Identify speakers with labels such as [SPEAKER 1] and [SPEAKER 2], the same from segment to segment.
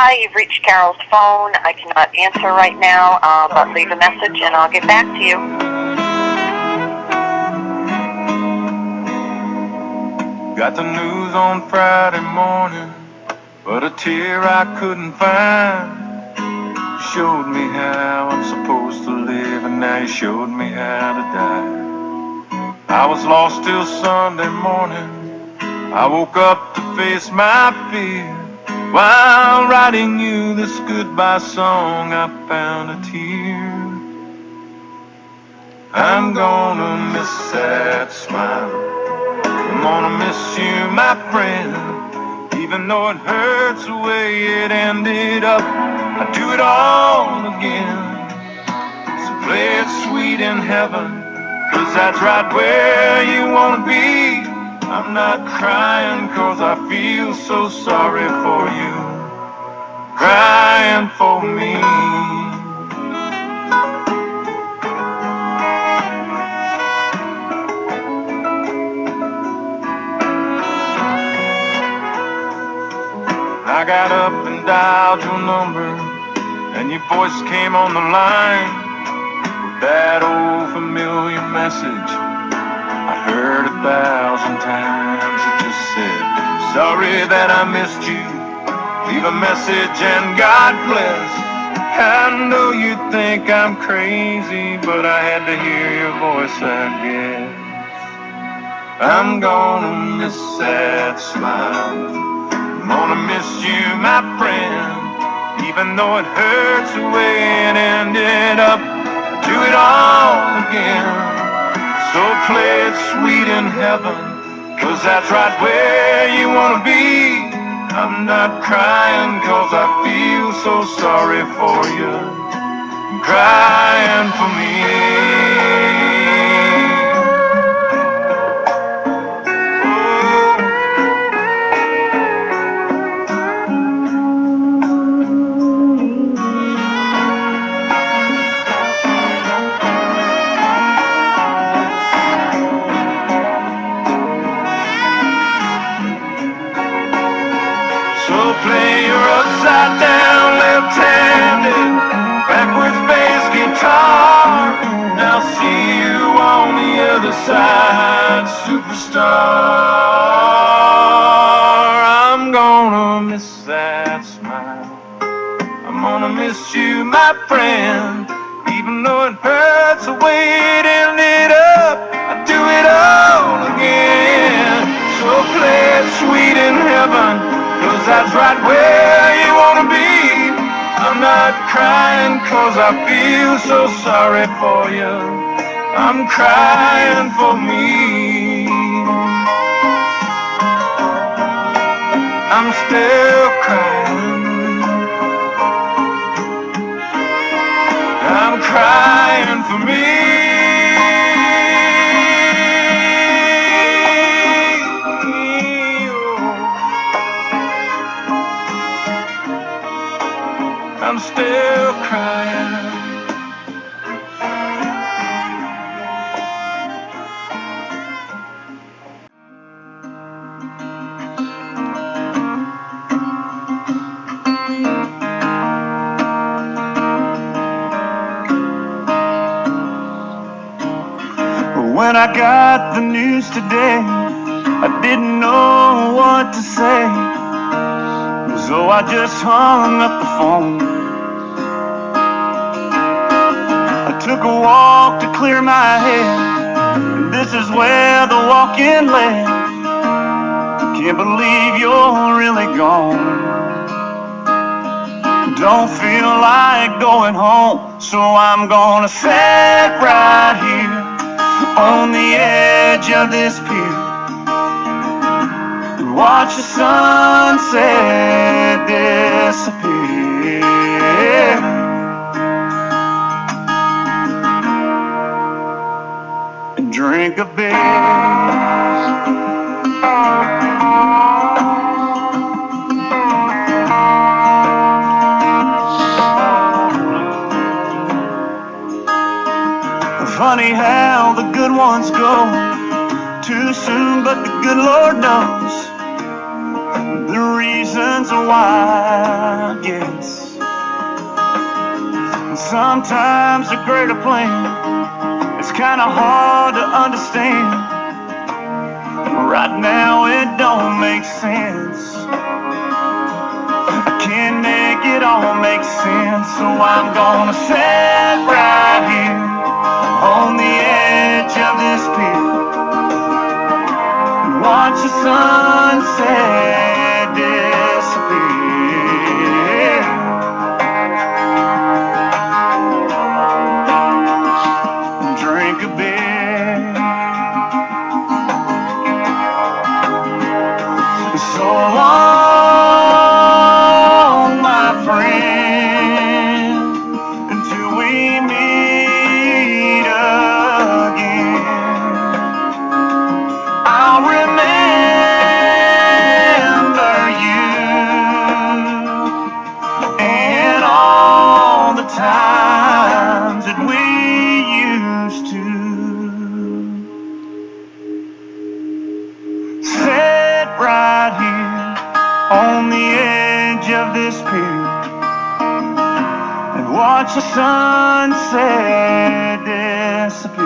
[SPEAKER 1] Hi, you've reached Carol's phone. I cannot answer right now, but leave a message and I'll get back to you.
[SPEAKER 2] Got the news on Friday morning, but a tear I couldn't find. You showed me how I'm supposed to live, and now you showed me how to die. I was lost till Sunday morning. I woke up to face my fear. While writing you this goodbye song, I found a tear. I'm gonna miss that smile. I'm gonna miss you, my friend. Even though it hurts the way it ended up, I'd do it all again. So play it sweet in heaven, 'cause that's right where you wanna be. I'm not crying 'cause I feel so sorry for you, crying for me. I got up and dialed your number, and your voice came on the line with that old familiar message I heard 1,000 times. It just said, sorry that I missed you, leave a message and God bless. I know you think I'm crazy, but I had to hear your voice, I guess. I'm gonna miss that smile. I'm gonna miss you, my friend. Even though it hurts the way it ended up, I'd do it all again. So play it sweet in heaven, 'cause that's right where you wanna be. I'm not crying 'cause I feel so sorry for you, I'm crying for me. Play your upside down, left-handed, backwards bass guitar. Now see you on the other side, superstar. I'm gonna miss that smile. I'm gonna miss you, my friend. Even though it hurts the way it ended up, I'd do it all again. So play it sweet in heaven, 'cause that's right where you wanna be. I'm not crying 'cause I feel so sorry for you, I'm crying for me. I'm still crying, I'm crying for me. I'm still crying. When I got the news today, I didn't know what to say, so I just hung up the phone. I took a walk to clear my head, and this is where the walk-in led. Can't believe you're really gone. Don't feel like going home, so I'm gonna sit right here on the edge of this pier and watch the sunset disappear. And drink a beer. Funny how the good ones go too soon, but the good Lord knows the reasons why, I guess. And sometimes the greater plan, it's kinda hard to understand. Right now it don't make sense. I can't make it all make sense. So I'm gonna sit right here on the edge of this pier and watch the sunset disappear. And drink a beer. So long, my friend, until we meet again. I'll remember you and all the times that we used to sit right here on the edge of this pier and watch the sunset disappear.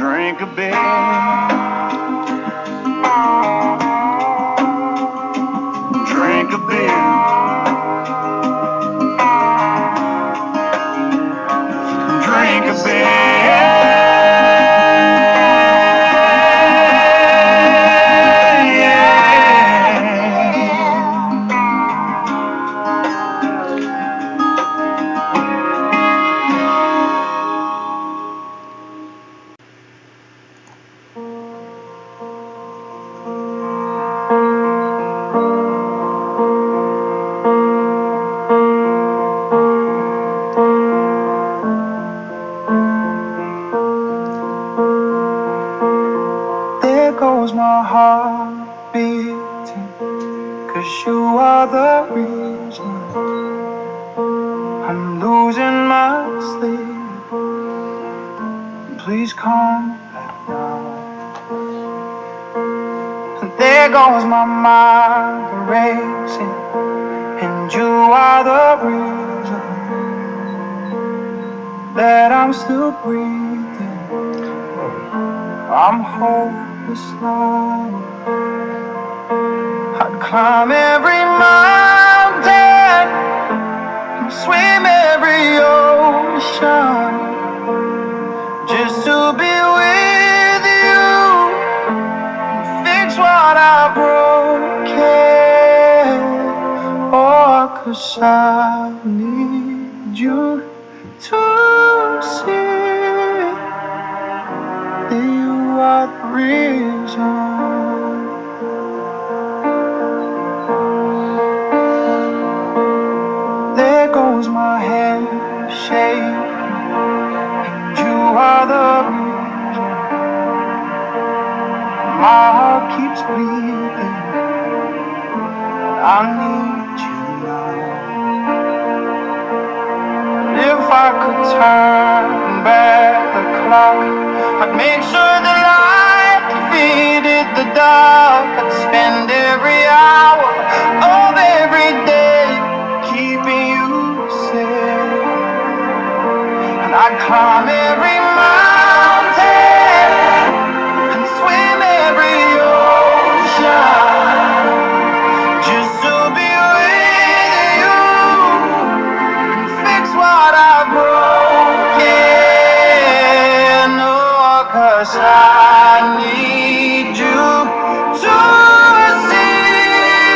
[SPEAKER 2] Drink a beer. Drink a beer. Drink a beer. There goes my heart beating, 'cause you are the reason I'm losing my sleep. Please come back now. And there goes my mind racing, and you are the reason that I'm still breathing. I'm hopeless now. I'd climb every mountain and swim every ocean just to be with you and fix what I broken. Oh, 'cause I need you to see that you are the reason. There goes my head shaking, and you are the reason. My heart keeps bleeding, but I need you now. And if I could turn back the clock, I'd make sure the light defeated the dark. I'd spend every hour of every day keeping you safe. And I'd climb every mountain and swim every ocean just to be with you and fix what I've broken. Oh, 'cause I need you to see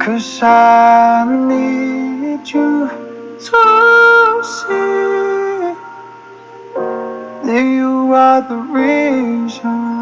[SPEAKER 3] 'Cause I need you to see that you are the reason.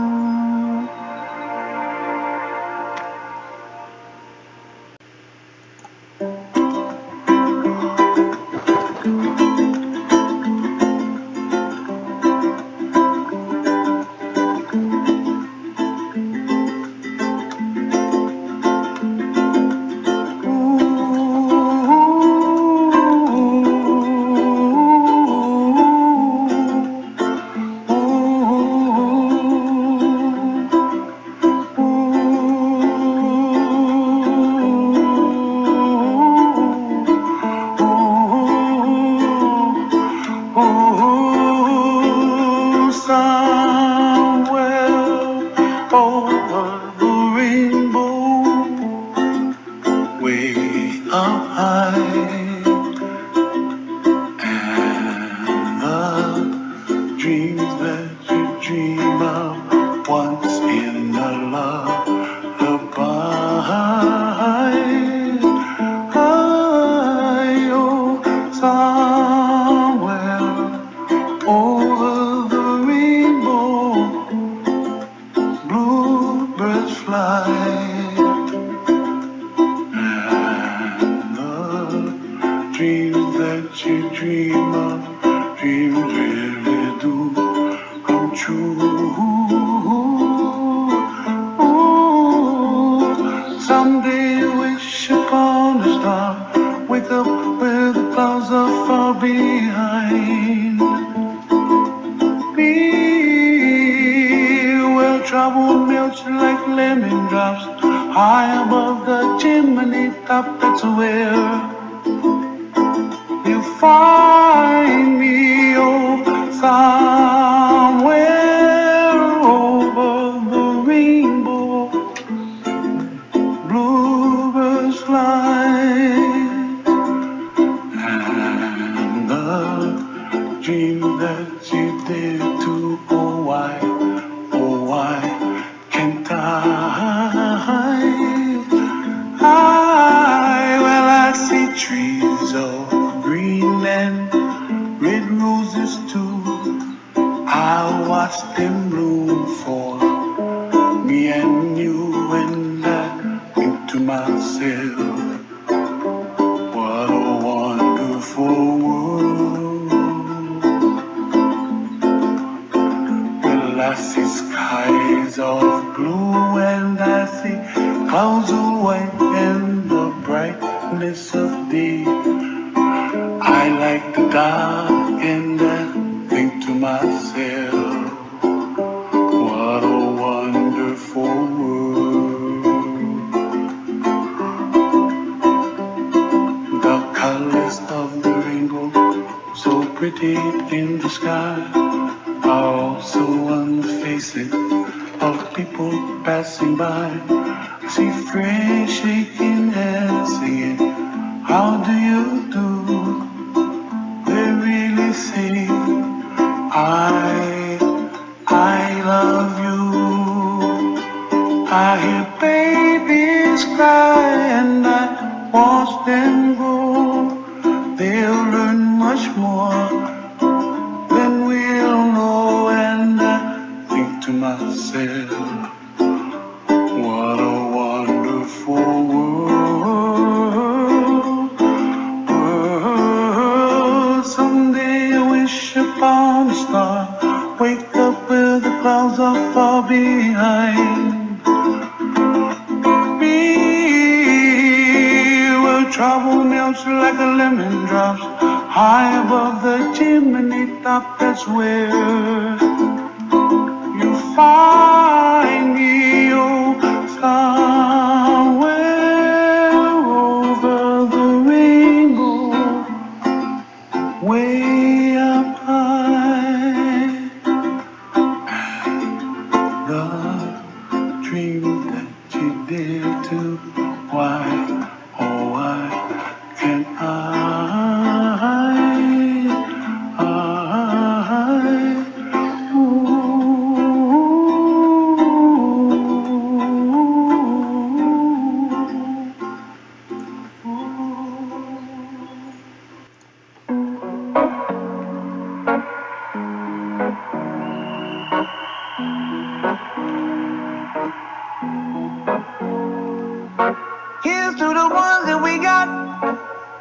[SPEAKER 3] Here's to the ones that we got.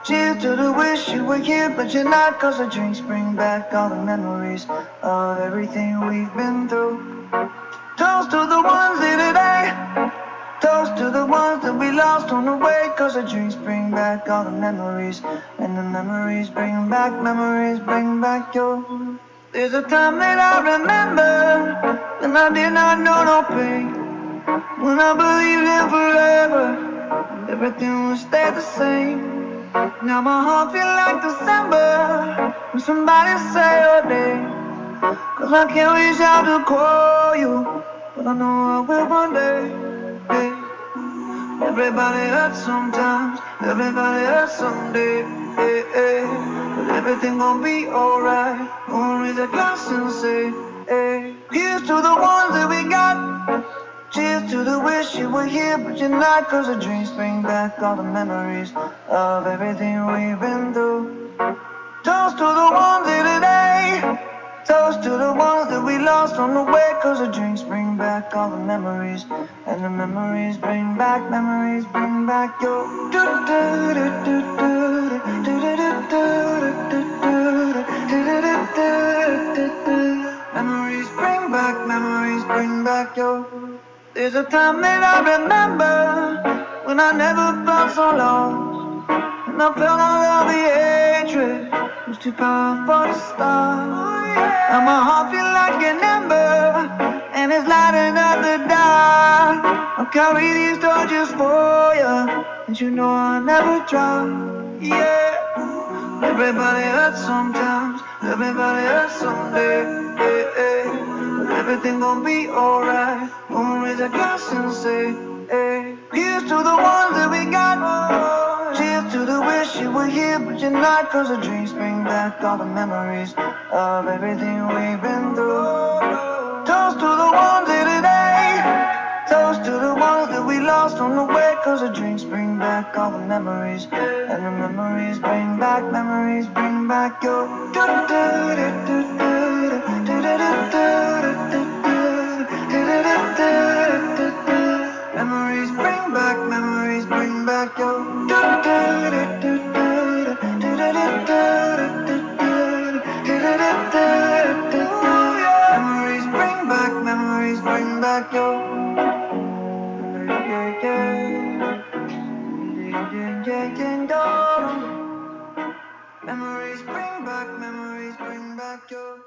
[SPEAKER 3] Cheers to the wish you were here, but you're not. Cause the drinks bring back all the memories of everything we've been through. Toast to the ones here today. Toast to the ones that we lost on the way. Cause the drinks bring back all the memories. And the memories bring back your. There's a time that I remember when I did not know no pain. When I believed in forever, everything would stay the same. Now my heart feel like December when somebody say your name. Cause I can't reach out to call you, but I know I will one day. Hey. Everybody hurts sometimes, everybody hurts someday. Hey, hey. But everything gon' be alright. Gonna raise a glass and say, hey. Here's to the ones that we got. Cheers to the wish you were here, but you're not. Cause the dreams bring back all the memories of everything we've been through. Toast to the ones here today. Toast to the ones that we lost on the way. Cause the drinks bring back all the memories. And the memories bring back your. Memories bring back your. There's a time that I remember when I never felt so lost. And I felt all of the hatred was too powerful to stop. And my heart feel like an ember, and it's lighting up the dark. I'll carry these torches for you, and you know I'll never drop. Yeah. Everybody hurts sometimes, everybody hurts someday. Hey, hey. But everything gon' be alright. Gonna raise a glass and say, hey. Here's to the ones that we got. Cheers to the wish you were here, but you're not. Cause the dreams bring back all the memories of everything we've been through. Toast to the ones here today. Toast to the ones that we lost on the way. Cause the drinks bring back all the memories. And the memories bring back your. Memories bring back your. Memories bring back your. Memories bring back your.